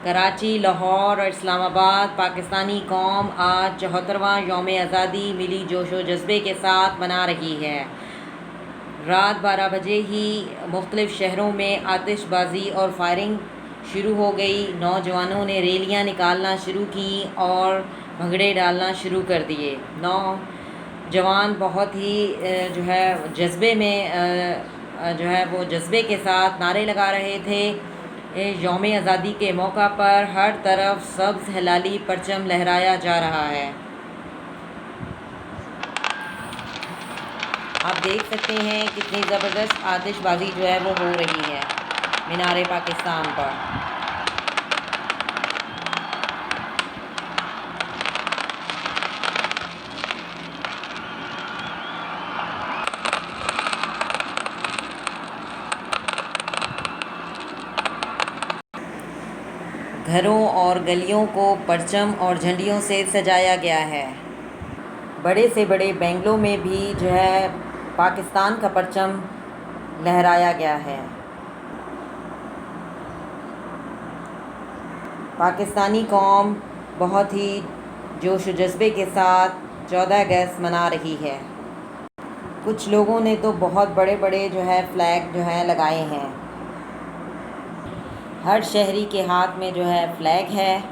कराची, लाहौर और इस्लामाबाद पाकिस्तानी कौम आज 74वां यौम आज़ादी मिली जोश व जज्बे के साथ मना रही है। रात 12 बजे ही मुख्तलिफ़ शहरों में आतिशबाजी और फायरिंग शुरू हो गई। नौजवानों ने रैलियां निकालना शुरू की और भंगड़े डालना शुरू कर दिए। नौजवान बहुत ही जज्बे में जो है वो जज्बे के साथ नारे लगा रहे थे। यौम आज़ादी के मौका पर हर तरफ सब्ज़ हिलाली परचम लहराया जा रहा है। आप देख सकते हैं कितनी ज़बरदस्त आतिशबाज़ी जो है वो हो रही है मीनार पाकिस्तान पर। घरों और गलियों को परचम और झंडियों से सजाया गया है। बड़े से बड़े बेंगलों में भी जो है पाकिस्तान का परचम लहराया गया है। पाकिस्तानी कौम बहुत ही जोश व जज्बे के साथ 14 अगस्त मना रही है। कुछ लोगों ने तो बहुत बड़े बड़े जो है फ्लैग जो है लगाए हैं। हर शहरी के हाथ में जो है फ्लैग है।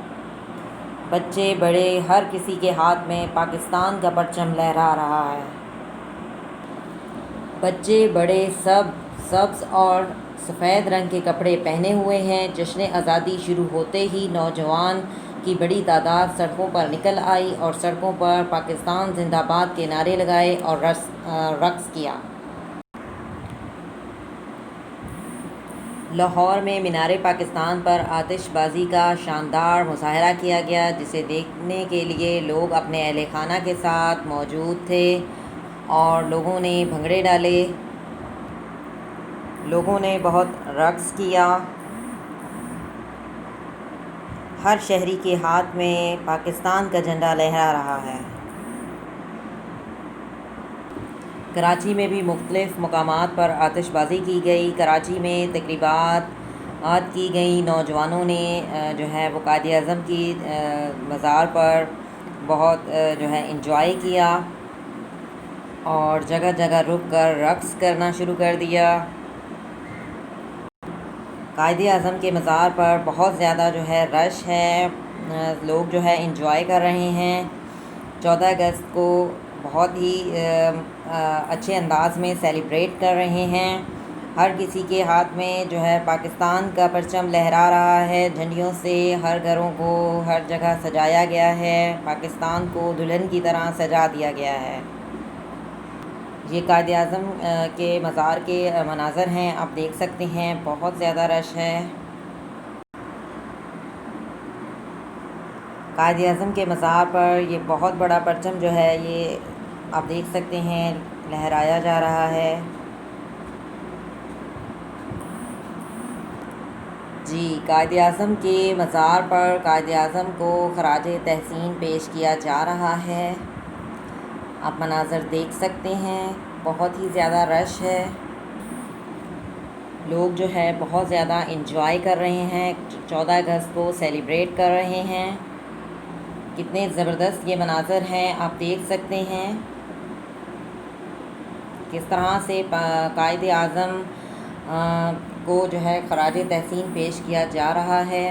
बच्चे बड़े हर किसी के हाथ में पाकिस्तान का परचम लहरा रहा है। बच्चे बड़े सब सब्ज़ और सफ़ेद रंग के कपड़े पहने हुए हैं। जश्न आज़ादी शुरू होते ही नौजवान की बड़ी तादाद सड़कों पर निकल आई और सड़कों पर पाकिस्तान जिंदाबाद के नारे लगाए और रक़्स किया। लाहौर में मीनार पाकिस्तान पर आतिशबाज़ी का शानदार मुज़ाहरा किया गया, जिसे देखने के लिए लोग अपने अहले खाना के साथ मौजूद थे और लोगों ने भंगड़े डाले, लोगों ने बहुत रक़्स किया। हर शहरी के हाथ में पाकिस्तान का झंडा लहरा रहा है। कराची में भी मुख्तलिफ़ मकामात पर आतिशबाज़ी की गई। कराची में तकरीबात की गई। नौजवानों ने जो है वो कायद-ए-आज़म की मज़ार पर बहुत जो है इंजॉय किया और जगह जगह रुक कर रक़्स करना शुरू कर दिया। कायद-ए-आज़म के मज़ार पर बहुत ज़्यादा जो है रश है। लोग जो है इंजॉय कर रहे हैं। 14 अगस्त को बहुत ही अच्छे अंदाज में सेलिब्रेट कर रहे हैं। हर किसी के हाथ में जो है पाकिस्तान का परचम लहरा रहा है। झंडियों से हर घरों को हर जगह सजाया गया है। पाकिस्तान को दुल्हन की तरह सजा दिया गया है। ये कायद-ए-आज़म के मज़ार के मनाज़र हैं, आप देख सकते हैं बहुत ज़्यादा रश है। कायद-ए-आज़म के मज़ार पर ये बहुत बड़ा परचम जो है ये आप देख सकते हैं लहराया जा रहा है। जी, कायद-ए-आज़म के मज़ार पर कायद-ए-आज़म को ख़राज तहसीन पेश किया जा रहा है। आप मनाज़र देख सकते हैं, बहुत ही ज़्यादा रश है। लोग जो है बहुत ज़्यादा इंजॉय कर रहे हैं, 14 अगस्त को सेलिब्रेट कर रहे हैं। कितने ज़बरदस्त ये मनाज़र हैं, आप देख सकते हैं किस तरह से कायद-ए-आज़म को जो है ख़राज तहसीन पेश किया जा रहा है।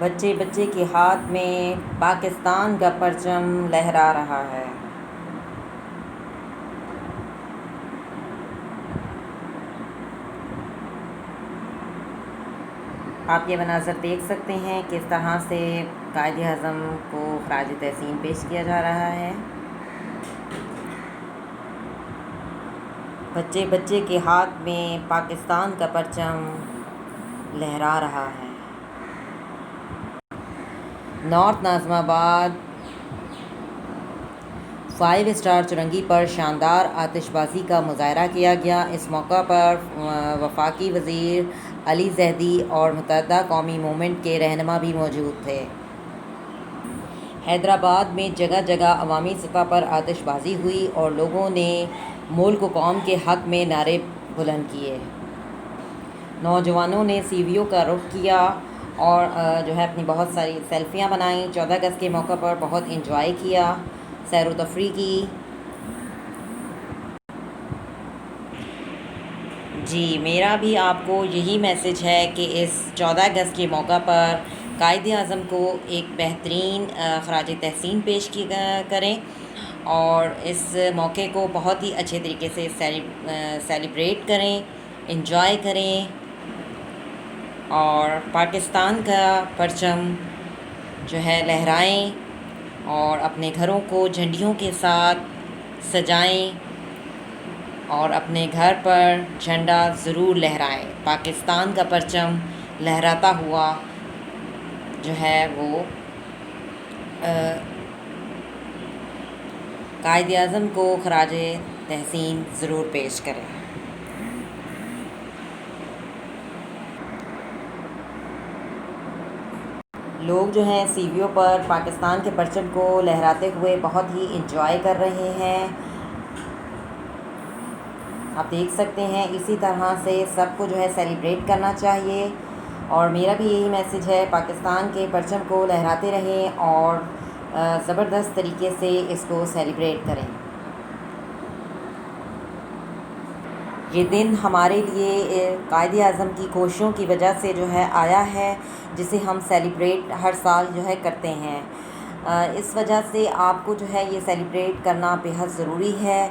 बच्चे बच्चे के हाथ में पाकिस्तान का परचम लहरा रहा है। आप ये मनाज़र देख सकते हैं किस तरह से कायद-ए-आज़म को ख़राज तहसीन पेश किया जा रहा है। बच्चे बच्चे के हाथ में पाकिस्तान का परचम लहरा रहा है। नॉर्थ नाज़िमाबाद 5 स्टार चुरंगी पर शानदार आतिशबाज़ी का मुज़ाहरा किया गया। इस मौका पर वफाकी वज़ीर अली ज़ैदी और मुत्तहदा कौमी मूवमेंट के रहनुमा भी मौजूद थे। हैदराबाद में जगह जगह अवामी सतह पर आतिशबाज़ी हुई और लोगों ने मुल्क व कौम के हक़ में नारे बुलंद किए। नौजवानों ने सीवियों का रुख किया और जो है अपनी बहुत सारी सेल्फियां बनाई। 14 अगस्त के मौके पर बहुत इंजॉय किया, सैर व तफरी की। जी, मेरा भी आपको यही मैसेज है कि इस 14 अगस्त के मौका पर कायद-ए-आज़म को एक बेहतरीन ख़राज तहसीन पेश की करें और इस मौके को बहुत ही अच्छे तरीके से सेलिब्रेट करें, इंजॉय करें और पाकिस्तान का परचम जो है लहराएं और अपने घरों को झंडियों के साथ सजाएं और अपने घर पर झंडा ज़रूर लहराएं। पाकिस्तान का परचम लहराता हुआ जो है वो कायद-ए-आज़म को ख़राज तहसीन ज़रूर पेश करें। लोग जो हैं सीवियों पर पाकिस्तान के परचम को लहराते हुए बहुत ही इंजॉय कर रहे हैं। आप देख सकते हैं, इसी तरह से सबको जो है सेलिब्रेट करना चाहिए और मेरा भी यही मैसेज है, पाकिस्तान के परचम को लहराते रहें और ज़बरदस्त तरीके से इसको सेलिब्रेट करें। ये दिन हमारे लिए कायद-ए-आज़म की कोशिशों की वजह से जो है आया है, जिसे हम सेलिब्रेट हर साल जो है करते हैं। इस वजह से आपको जो है ये सेलिब्रेट करना बेहद ज़रूरी है।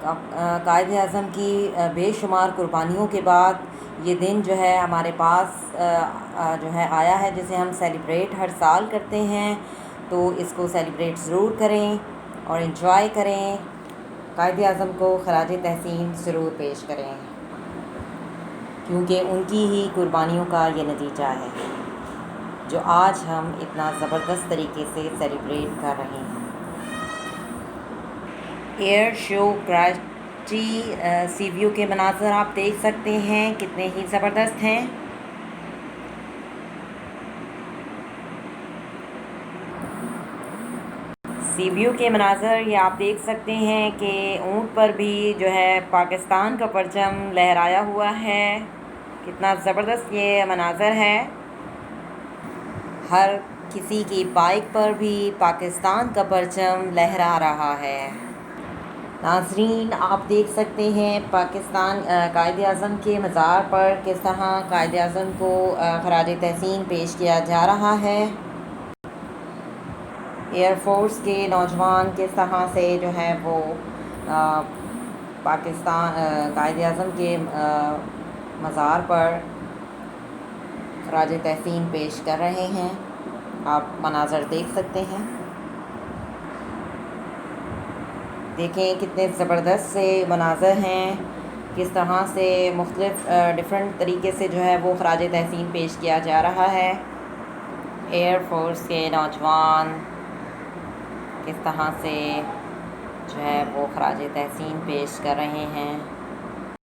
कायद-ए-आज़म की बेशुमार कुर्बानियों के बाद ये दिन जो है हमारे पास जो है आया है, जिसे हम सेलिब्रेट हर साल करते हैं। तो इसको सेलिब्रेट ज़रूर करें और इन्जॉय करें। कायद-ए-आज़म को ख़राज तहसीन ज़रूर पेश करें, क्योंकि उनकी ही कुर्बानियों का ये नतीजा है जो आज हम इतना ज़बरदस्त तरीके से सेलिब्रेट कर रहे हैं। एयर शो कराची सीवियों के मनाज़र आप देख सकते हैं, कितने ही ज़बरदस्त हैं। सीवियों के मनाज़र ये आप देख सकते हैं कि ऊँट पर भी जो है पाकिस्तान का परचम लहराया हुआ है। कितना ज़बरदस्त ये मनाज़र है। हर किसी की बाइक पर भी पाकिस्तान का परचम लहरा रहा है। नाज़रीन, आप देख सकते हैं पाकिस्तान कायद-ए-आज़म के मज़ार पर किस तरह कायद-ए-आज़म को ख़राज तहसीन पेश किया जा रहा है। एयरफोर्स के नौजवान किस तरह से जो है वो पाकिस्तान कायद-ए-आज़म के मज़ार पर ख़राज तहसीन पेश कर रहे हैं। आप मनाज़र देख सकते हैं। देखें कितने ज़बरदस्त से मनाज़र हैं, किस तरह से मुख्तलिफ़ डिफरेंट तरीके से जो है वो ख़राज तहसीन पेश किया जा रहा है। एयर फोर्स के नौजवान किस तरह से जो है वो ख़राज तहसीन पेश कर रहे हैं।